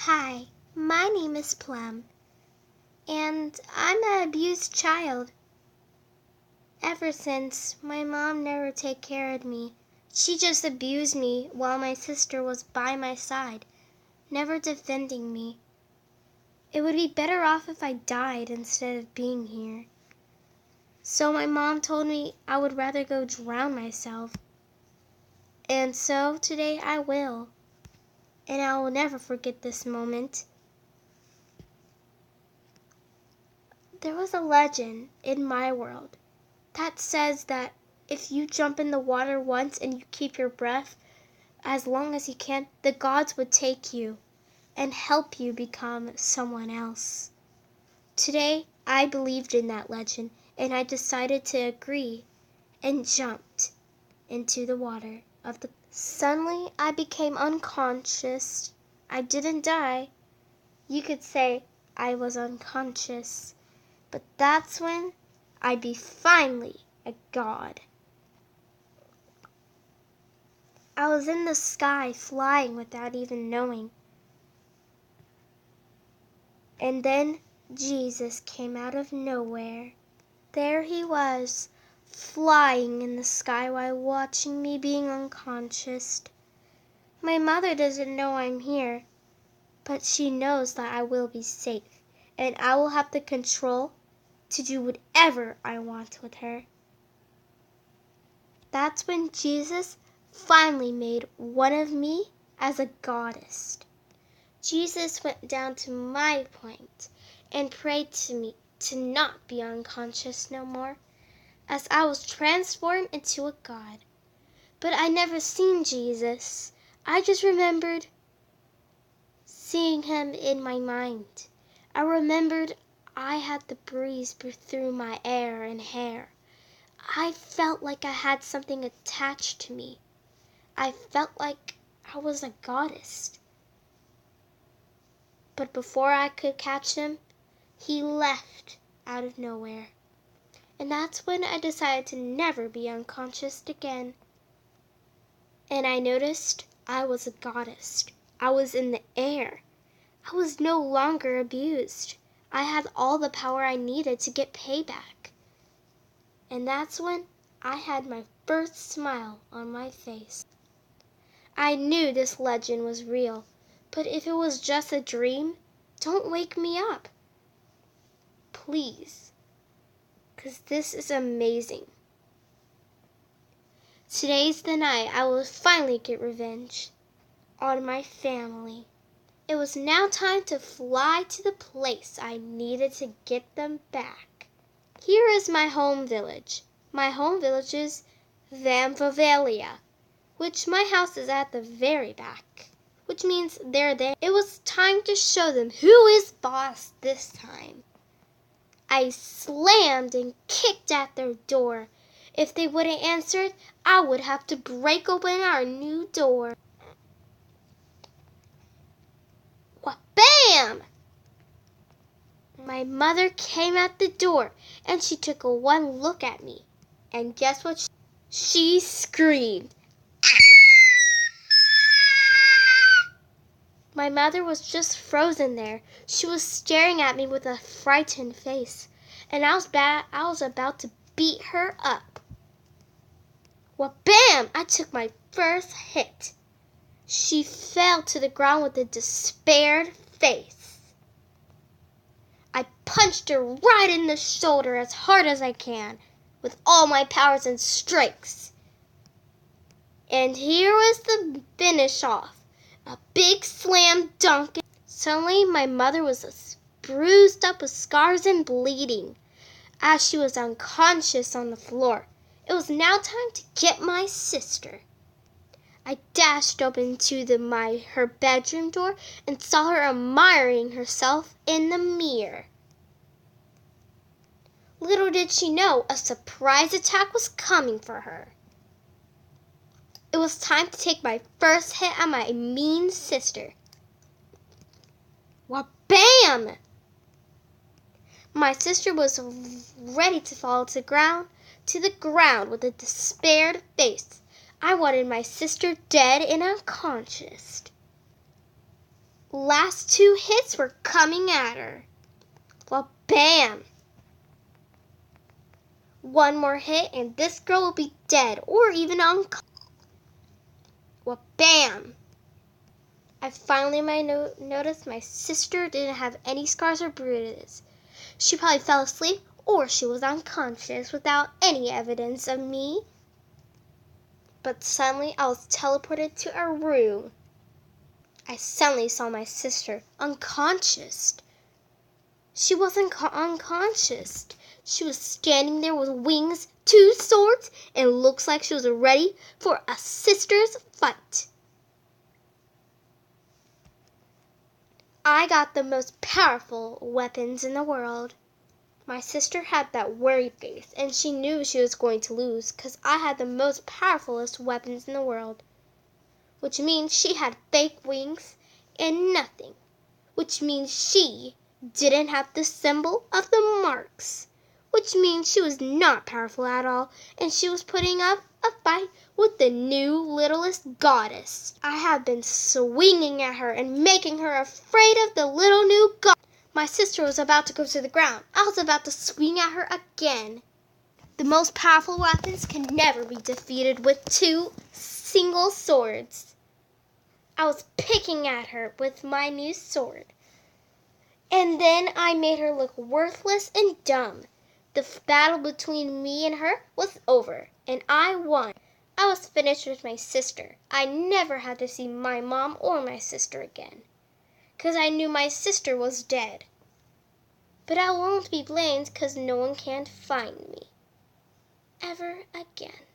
Hi, my name is Plum, and I'm an abused child. Ever since, my mom never take care of me. She just abused me while my sister was by my side, never defending me. It would be better off if I died instead of being here. So my mom told me I would rather go drown myself. And so today I will. And I will never forget this moment. There was a legend in my world that says that if you jump in the water once and you keep your breath as long as you can, the gods would take you and help you become someone else. Today, I believed in that legend and I decided to agree and jumped into the water of the. Suddenly, I became unconscious. I didn't die. You could say I was unconscious. But that's when I'd be finally a god. I was in the sky flying without even knowing. And then Jesus came out of nowhere. There he was, flying in the sky while watching me being unconscious. My mother doesn't know I'm here, but she knows that I will be safe, and I will have the control to do whatever I want with her. That's when Jesus finally made one of me as a goddess. Jesus went down to my point and prayed to me to not be unconscious no more, as I was transformed into a god. But I never seen Jesus. I just remembered seeing him in my mind. I remembered I had the breeze through my air and hair. I felt like I had something attached to me. I felt like I was a goddess. But before I could catch him, he left out of nowhere. And that's when I decided to never be unconscious again. And I noticed I was a goddess. I was in the air. I was no longer abused. I had all the power I needed to get payback. And that's when I had my first smile on my face. I knew this legend was real, but if it was just a dream, don't wake me up. Please, 'cause this is amazing. Today's the night I will finally get revenge on my family. It was now time to fly to the place I needed to get them back. Here is my home village. My home village is Vamfavalia, which my house is at the very back, which means they're there. It was time to show them who is boss this time. I slammed and kicked at their door. If they wouldn't answer it, I would have to break open our new door. Bam! My mother came at the door and she took a one look at me. And guess what? She screamed. My mother was just frozen there. She was staring at me with a frightened face. And I was about to beat her up. Well, bam! I took my first hit. She fell to the ground with a despaired face. I punched her right in the shoulder as hard as I can, with all my powers and strikes. And here was the finish off, a big slam dunk. Suddenly my mother was bruised up with scars and bleeding, as she was unconscious on the floor. It was now time to get my sister. I dashed open to her bedroom door and saw her admiring herself in the mirror. Little did she know a surprise attack was coming for her. It was time to take my first hit at my mean sister. Well, bam! My sister was ready to fall to the ground with a despaired face. I wanted my sister dead and unconscious. last 2 hits were coming at her. Well, bam! One more hit and this girl will be dead or even unconscious. Well, bam! I finally noticed my sister didn't have any scars or bruises. She probably fell asleep or she was unconscious without any evidence of me. But suddenly I was teleported to a room. I suddenly saw my sister unconscious. She wasn't unconscious. She was standing there with wings, 2 swords, and looks like she was ready for a sister's fight. I got the most powerful weapons in the world. My sister had that worried face, and she knew she was going to lose because I had the most powerfulest weapons in the world, which means she had fake wings and nothing, which means she didn't have the symbol of the marks, which means she was not powerful at all, and she was putting up a fight with the new littlest goddess. I have been swinging at her and making her afraid of the little new goddess. My sister was about to go to the ground. I was about to swing at her again. The most powerful weapons can never be defeated with 2 single swords. I was picking at her with my new sword. And then I made her look worthless and dumb. The battle between me and her was over, and I won. I was finished with my sister. I never had to see my mom or my sister again, because I knew my sister was dead. But I won't be blamed because no one can find me ever again.